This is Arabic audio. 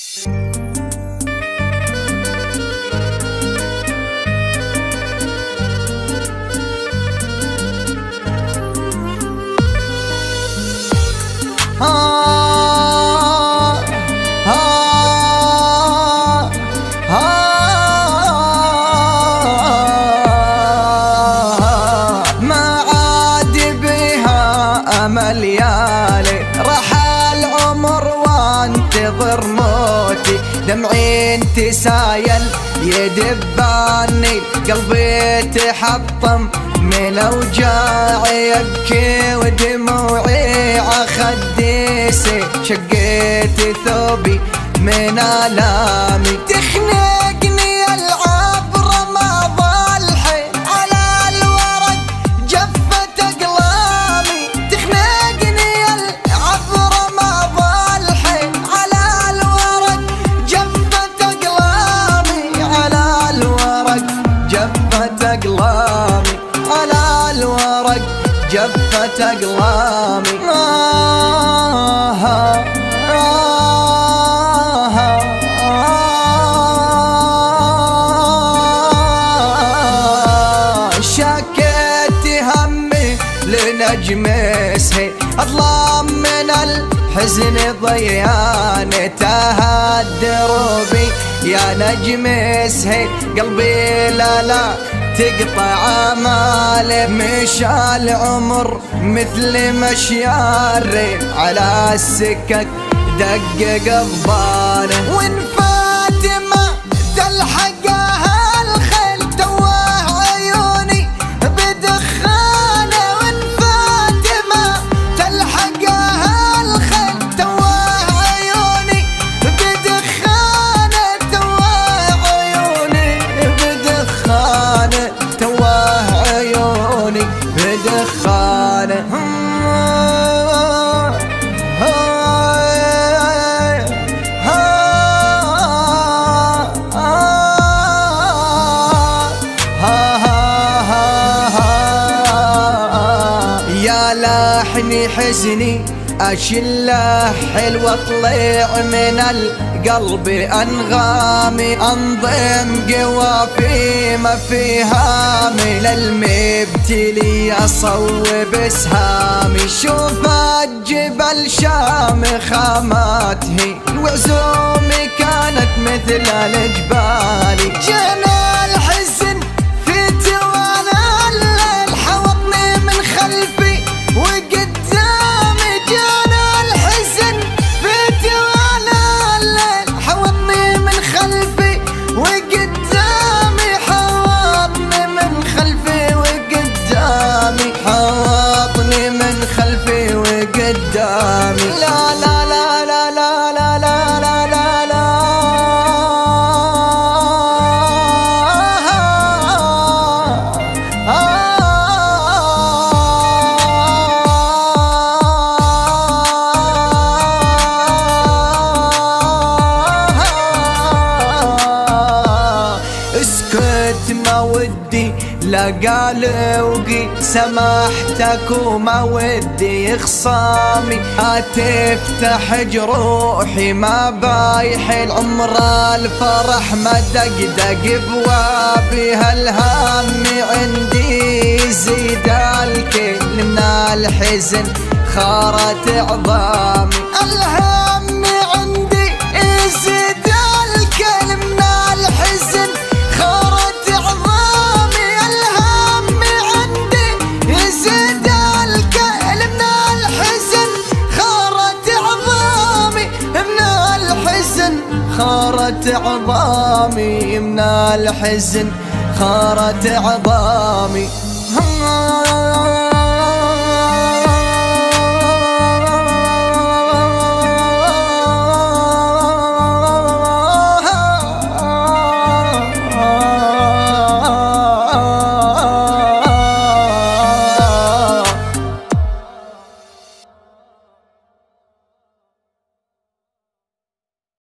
ما عاد بها أمل يالي، رحى العمر وانتظر موتي، دمعي تسايل يدباني، قلبي تحطم من اوجاعي، يبكي ودموعي عخديسي، شقيت ثوبي من آلامي، تخنقني العبرة ما ضلحي على الورق جفت أقلامي، تخنقني العبرة ما ضلحي على الورق جفت أقلامي، على الورق جفت أقلامي، على الورق جفت أقلامي. شكيت همي لنجم سهي، أظلام من الحزن ضيان، تاه دروبي يا نجم سهي، قلبي لا تقطع آماله، مشى العمر مثل مشيار الريل، على السكك دق قضبانه، وإن فاتمة تلحقها الخيل توه عيوني بدخانه، وإن فاتمة تلحقها الخيل توه عيوني بدخانه، توه عيوني بدخانه، توه عيوني بدخانه. يا لاحني حزني أشله حلو، اطلع من القلب أنغامي، أنظم قوافي ما في هامي، للمبتلي أصوب اسهامي، شوف الجبل شامخاماته، وعزومي كانت مثل الجبال، جانا الحزن في توالى الليل، حوطني من خلفي وقدامي، جانا الحزن في توالى الليل، حوطني من خلفي وقدامي، حوطني من خلفي وقدامي، حوطني من خلفي وقدامي. لا لا لا لا لا لا لا لا لا لا اسكت ما ودي لا قال وقي، سمحتك وما ودي خصامي، تفتح جروحي ما بايح العمر، الفرح ما دقدق بوابي، هالهم عندي يزيد الكل من الحزن خارت عظامي، الهم عندي يزيد الكل من الحزن خارت عظامي، الهم عندي يزيد الكل من الحزن خارت عظامي، من الحزن خارت عظامي، من الحزن خارت عظامي.